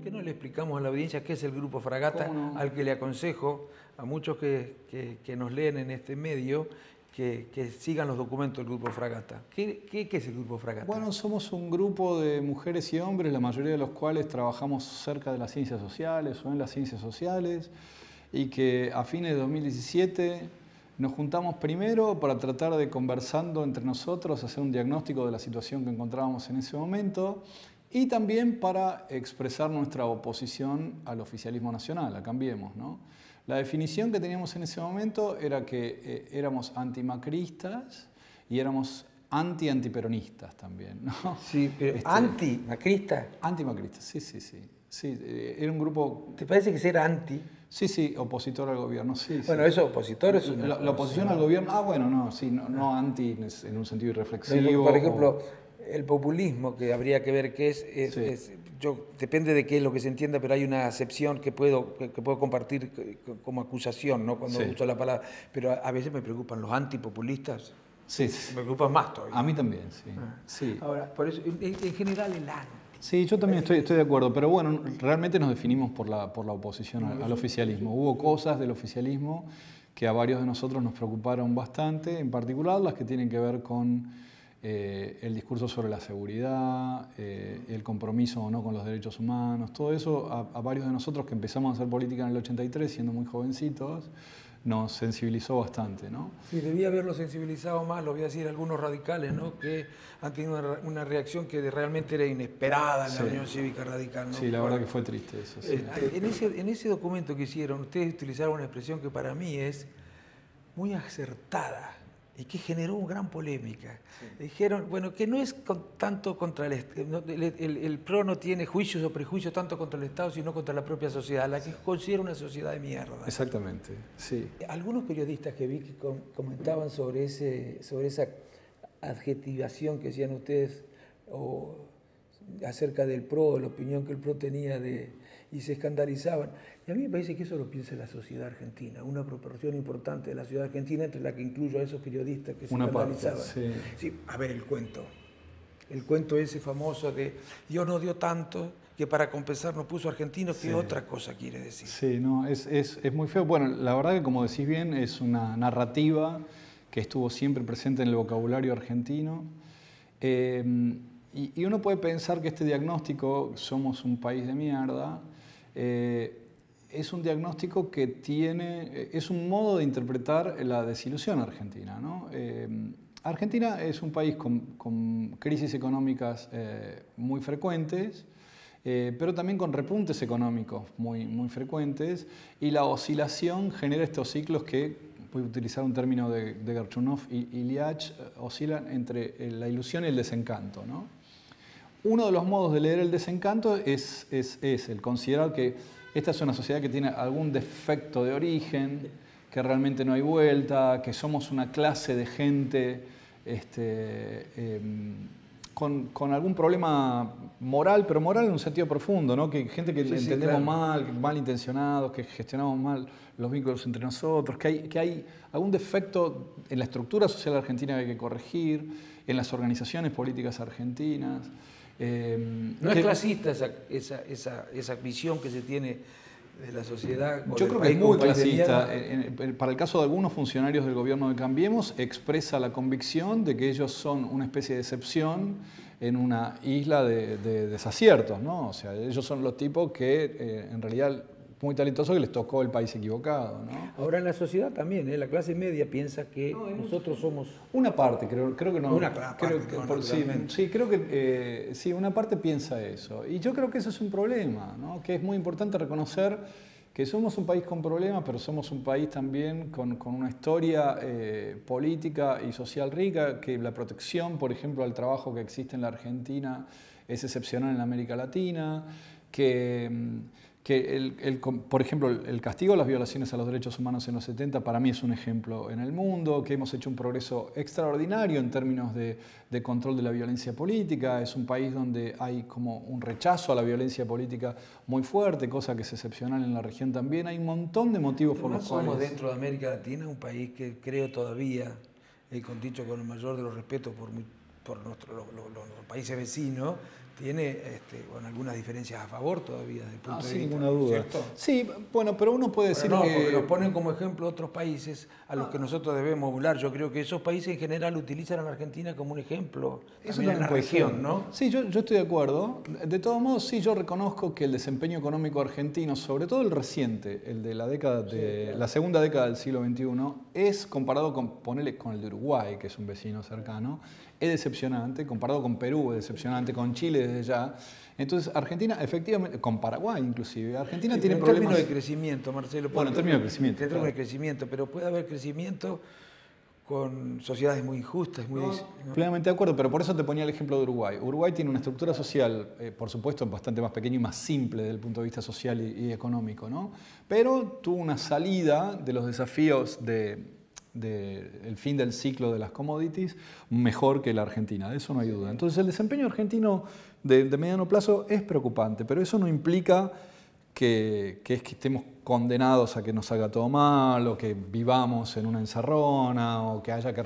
¿Por qué no le explicamos a la audiencia qué es el Grupo Fragata, no? al que le aconsejo a muchos que nos leen en este medio que sigan los documentos del Grupo Fragata? ¿Qué es el Grupo Fragata? Bueno, somos un grupo de mujeres y hombres, la mayoría de los cuales trabajamos cerca de las ciencias sociales o en las ciencias sociales, y que a fines de 2017 nos juntamos primero para tratar de, conversando entre nosotros, hacer un diagnóstico de la situación que encontrábamos en ese momento, y también para expresar nuestra oposición al oficialismo nacional, a Cambiemos, ¿no? La definición que teníamos en ese momento era que éramos antimacristas y éramos antiperonistas también, ¿no? Sí, pero ¿anti-macrista? Antimacristas, sí. Sí, era un grupo... ¿Te parece que ser anti? Sí, opositor al gobierno, sí. Bueno, eso, opositor es una la oposición al gobierno, no anti en un sentido irreflexivo. Por ejemplo, el populismo, que habría que ver qué es depende de qué es lo que se entienda, pero hay una acepción que puedo compartir como acusación, ¿no? Cuando uso la palabra. Pero a veces me preocupan los antipopulistas. Sí. Me preocupan más todavía. A mí también, sí. Ahora, por eso, en general el anti. Sí, yo también estoy de acuerdo, pero bueno, realmente nos definimos por la oposición al oficialismo. Hubo cosas del oficialismo que a varios de nosotros nos preocuparon bastante, en particular las que tienen que ver con el discurso sobre la seguridad, el compromiso o no con los derechos humanos, todo eso a varios de nosotros que empezamos a hacer política en el 83, siendo muy jovencitos, nos sensibilizó bastante, ¿no? Sí, debía haberlo sensibilizado más, lo voy a decir algunos radicales, ¿no? Que han tenido una reacción que realmente era inesperada en la Unión Cívica Radical, ¿no? Sí, la verdad que fue triste eso. Sí. En ese documento que hicieron, ustedes utilizaron una expresión que para mí es muy acertada y que generó una gran polémica. Sí. Dijeron, bueno, que no es tanto contra el PRO no tiene juicios o prejuicios tanto contra el Estado, sino contra la propia sociedad, la que considera una sociedad de mierda. Exactamente, sí. Algunos periodistas que vi que comentaban sobre esa adjetivación que hacían ustedes acerca del PRO, la opinión que el PRO tenía y se escandalizaban. Y a mí me parece que eso lo piensa la sociedad argentina, una proporción importante de la sociedad argentina, entre la que incluyo a esos periodistas que se escandalizaban. Parte, sí, a ver, el cuento ese famoso de Dios nos dio tanto que para compensar nos puso argentinos, ¿qué otra cosa quiere decir? Sí, no, es muy feo. Bueno, la verdad que como decís bien, es una narrativa que estuvo siempre presente en el vocabulario argentino. Y uno puede pensar que este diagnóstico, somos un país de mierda, es un diagnóstico que es un modo de interpretar la desilusión argentina, ¿no? Argentina es un país con crisis económicas muy frecuentes, pero también con repuntes económicos muy frecuentes, y la oscilación genera estos ciclos que, voy a utilizar un término de Gerchunov y Liach, oscilan entre la ilusión y el desencanto, ¿no? Uno de los modos de leer el desencanto es el considerar que esta es una sociedad que tiene algún defecto de origen, que realmente no hay vuelta, que somos una clase de gente con algún problema moral, pero moral en un sentido profundo, ¿no? Que gente que entendemos mal intencionados, que gestionamos mal los vínculos entre nosotros, que hay algún defecto en la estructura social argentina que hay que corregir, en las organizaciones políticas argentinas. ¿No es clasista esa visión que se tiene de la sociedad? Yo creo que es muy clasista. Para el caso de algunos funcionarios del gobierno de Cambiemos, expresa la convicción de que ellos son una especie de excepción en una isla de desaciertos, ¿no? O sea, ellos son los tipos que en realidad muy talentosos que les tocó el país equivocado, ¿no? Ahora en la sociedad también, la clase media piensa que nosotros somos... Una parte, creo que no. Una parte, creo que sí, una parte piensa eso. Y yo creo que eso es un problema, ¿no? Que es muy importante reconocer que somos un país con problemas, pero somos un país también con una historia política y social rica, que la protección, por ejemplo, al trabajo que existe en la Argentina es excepcional en la América Latina, por ejemplo, el castigo a las violaciones a los derechos humanos en los 70 para mí es un ejemplo en el mundo, que hemos hecho un progreso extraordinario en términos de control de la violencia política. Es un país donde hay como un rechazo a la violencia política muy fuerte, cosa que es excepcional en la región también. Hay un montón de motivos por los cuales... Somos dentro de América Latina un país que creo todavía, dicho con el mayor de los respetos por los países vecinos, tiene bueno, algunas diferencias a favor todavía desde el punto de sin vista, ninguna duda. ¿cierto? Sí, bueno, pero uno puede decir No, que... porque nos ponen como ejemplo otros países a los que nosotros debemos emular. Yo creo que esos países en general utilizan a la Argentina como un ejemplo también en la región, ¿no? Sí, yo estoy de acuerdo. De todos modos, sí, yo reconozco que el desempeño económico argentino, sobre todo el reciente, el de la segunda década del siglo XXI, es comparado ponele, con el de Uruguay, que es un vecino cercano, es decepcionante, comparado con Perú es decepcionante, con Chile desde ya. Entonces, Argentina, efectivamente, con Paraguay inclusive, Argentina tiene problemas... En términos de crecimiento, Marcelo. Bueno, en términos de crecimiento. En términos de crecimiento, pero puede haber crecimiento con sociedades muy injustas, muy... ¿no? Plenamente de acuerdo, pero por eso te ponía el ejemplo de Uruguay. Uruguay tiene una estructura social, por supuesto, bastante más pequeña y más simple desde el punto de vista social y económico, ¿no? Pero tuvo una salida de los desafíos del fin del ciclo de las commodities mejor que la Argentina, de eso no hay duda. Entonces el desempeño argentino de mediano plazo es preocupante, pero eso no implica que estemos condenados a que nos salga todo mal, o que vivamos en una encerrona, o que haya que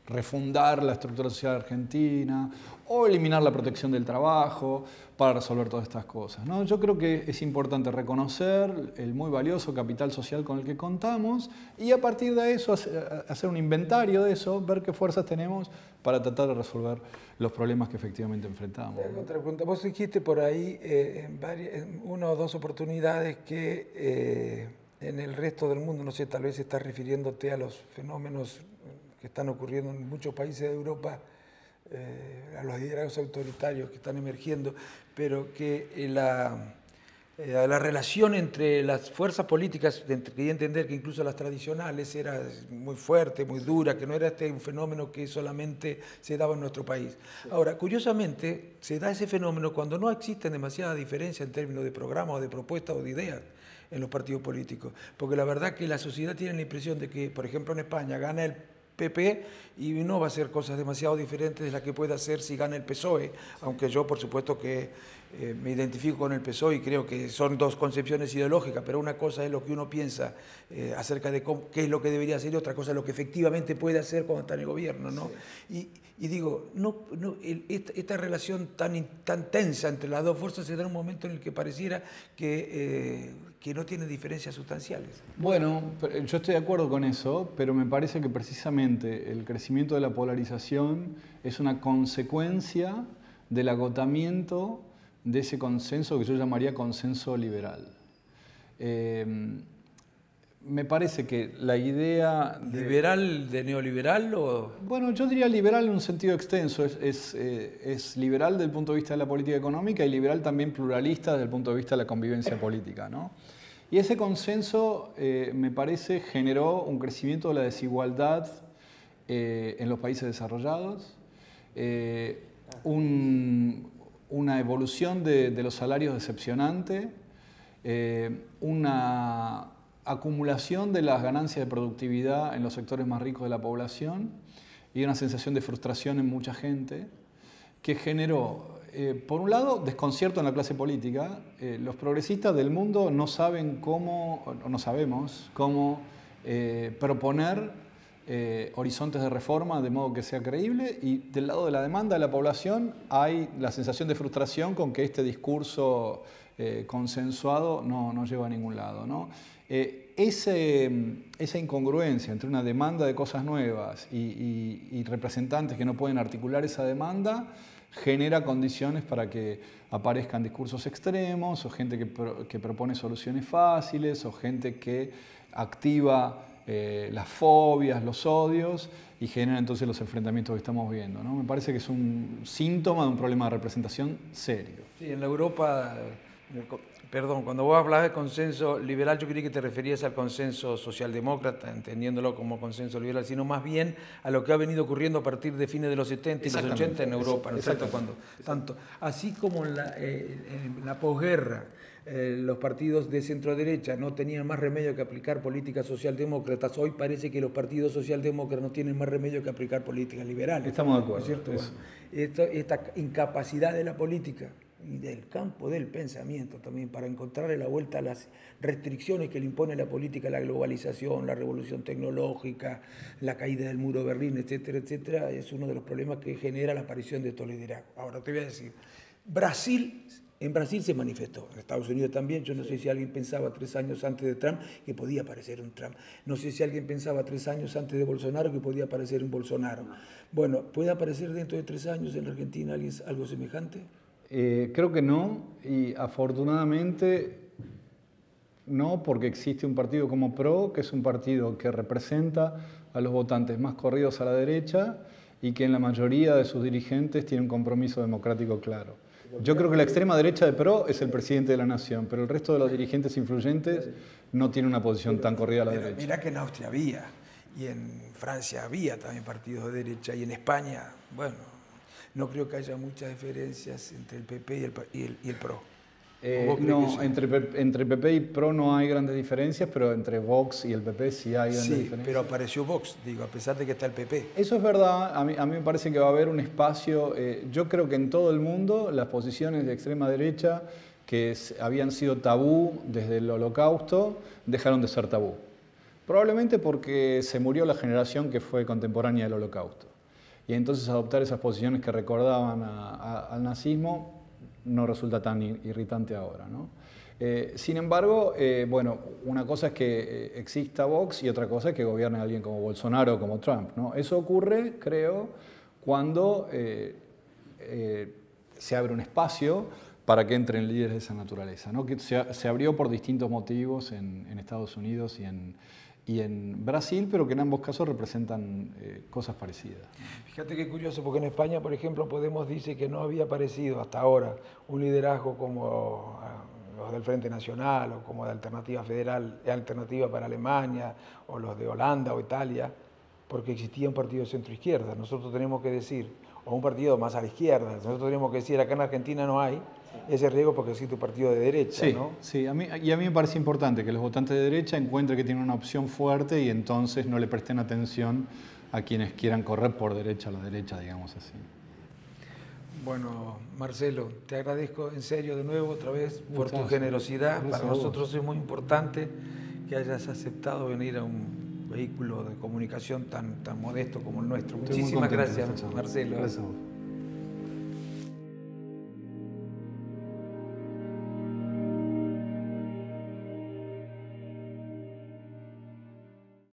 refundar la estructura social argentina, o eliminar la protección del trabajo para resolver todas estas cosas, ¿no? Yo creo que es importante reconocer el muy valioso capital social con el que contamos y a partir de eso hacer un inventario de eso, ver qué fuerzas tenemos para tratar de resolver los problemas que efectivamente enfrentamos. Otra pregunta. Vos dijiste por ahí en una o dos oportunidades que en el resto del mundo, no sé, tal vez estás refiriéndote a los fenómenos que están ocurriendo en muchos países de Europa, a los liderazgos autoritarios que están emergiendo, pero que la relación entre las fuerzas políticas, quería entender que incluso las tradicionales, era muy fuerte, muy dura, que no era un fenómeno que solamente se daba en nuestro país. Sí. Ahora, curiosamente, se da ese fenómeno cuando no existen demasiada diferencia en términos de programa o de propuesta o de ideas en los partidos políticos, porque la verdad que la sociedad tiene la impresión de que, por ejemplo, en España gana el PP y no va a hacer cosas demasiado diferentes de las que puede hacer si gana el PSOE, aunque yo por supuesto que me identifico con el PSOE y creo que son dos concepciones ideológicas, pero una cosa es lo que uno piensa acerca de qué es lo que debería hacer y otra cosa es lo que efectivamente puede hacer cuando está en el gobierno, ¿no? Sí. Y digo, esta relación tan tensa entre las dos fuerzas se da en un momento en el que pareciera que no tiene diferencias sustanciales. Bueno, yo estoy de acuerdo con eso, pero me parece que precisamente el crecimiento de la polarización es una consecuencia del agotamiento de ese consenso que yo llamaría consenso liberal. Me parece que la idea... ¿Liberal de neoliberal o...? Bueno, yo diría liberal en un sentido extenso. Es liberal desde el punto de vista de la política económica y liberal también pluralista desde el punto de vista de la convivencia política, ¿no? Y ese consenso, me parece, generó un crecimiento de la desigualdad en los países desarrollados, una evolución de los salarios decepcionante, una acumulación de las ganancias de productividad en los sectores más ricos de la población y una sensación de frustración en mucha gente que generó, por un lado, desconcierto en la clase política. Los progresistas del mundo no saben cómo, o no sabemos cómo proponer horizontes de reforma de modo que sea creíble, y del lado de la demanda de la población hay la sensación de frustración con que este discurso consensuado no lleva a ningún lado, ¿no? Esa incongruencia entre una demanda de cosas nuevas y representantes que no pueden articular esa demanda genera condiciones para que aparezcan discursos extremos o gente que propone soluciones fáciles o gente que activa las fobias, los odios y genera entonces los enfrentamientos que estamos viendo, ¿no? Me parece que es un síntoma de un problema de representación serio. Sí, en la Europa... Perdón, cuando vos hablabas de consenso liberal, yo creí que te referías al consenso socialdemócrata, entendiéndolo como consenso liberal, sino más bien a lo que ha venido ocurriendo a partir de fines de los 70 y los 80 en Europa, ¿no es cierto? Así como en la posguerra, los partidos de centro-derecha no tenían más remedio que aplicar políticas socialdemócratas, hoy parece que los partidos socialdemócratas no tienen más remedio que aplicar políticas liberales. Estamos de acuerdo. ¿No es cierto? Bueno, esta incapacidad de la política y del campo del pensamiento también para encontrarle la vuelta a las restricciones que le impone la política, la globalización, la revolución tecnológica, la caída del muro de Berlín, etcétera, etcétera, es uno de los problemas que genera la aparición de estos liderazgos. Ahora te voy a decir, En Brasil se manifestó, en Estados Unidos también. Yo no sé si alguien pensaba 3 años antes de Trump que podía aparecer un Trump. No sé si alguien pensaba 3 años antes de Bolsonaro que podía aparecer un Bolsonaro. Bueno, ¿puede aparecer dentro de 3 años en la Argentina algo semejante? Creo que no, y afortunadamente no, porque existe un partido como PRO, que es un partido que representa a los votantes más corridos a la derecha y que en la mayoría de sus dirigentes tiene un compromiso democrático claro. Yo creo que la extrema derecha de PRO es el presidente de la nación, pero el resto de los dirigentes influyentes no tiene una posición tan corrida a la derecha. Mira que en Austria había, y en Francia había también partidos de derecha, y en España, bueno, no creo que haya muchas diferencias entre el PP y el PRO. No, entre PP y PRO no hay grandes diferencias, pero entre Vox y el PP sí hay grandes diferencias. Pero apareció Vox, digo, a pesar de que está el PP. Eso es verdad, a mí me parece que va a haber un espacio, yo creo que en todo el mundo las posiciones de extrema derecha que habían sido tabú desde el Holocausto dejaron de ser tabú. Probablemente porque se murió la generación que fue contemporánea del Holocausto. Y entonces adoptar esas posiciones que recordaban al nazismo no resulta tan irritante ahora, ¿no? Sin embargo, bueno, una cosa es que exista Vox y otra cosa es que gobierne alguien como Bolsonaro o como Trump, ¿no? Eso ocurre, creo, cuando se abre un espacio para que entren líderes de esa naturaleza, ¿no? Que se abrió por distintos motivos en Estados Unidos y en Brasil, pero que en ambos casos representan cosas parecidas. Fíjate qué curioso, porque en España, por ejemplo, Podemos dice que no había aparecido hasta ahora un liderazgo como los del Frente Nacional o como de Alternativa Federal, Alternativa para Alemania, o los de Holanda o Italia, porque existía un partido de centro-izquierda. Nosotros tenemos que decir, o un partido más a la izquierda, nosotros tenemos que decir, acá en Argentina no hay ese riesgo porque existe un partido de derecha, sí, ¿no? Sí, a mí me parece importante que los votantes de derecha encuentren que tienen una opción fuerte y entonces no le presten atención a quienes quieran correr por derecha a la derecha, digamos así. Bueno, Marcelo, te agradezco en serio de nuevo otra vez por tu Gracias. generosidad. Gracias Para a vos. nosotros es muy importante que hayas aceptado venir a un vehículo de comunicación tan modesto como el nuestro. Estoy muy Muchísimas contento de gracias, esta charla. Marcelo. Gracias a vos.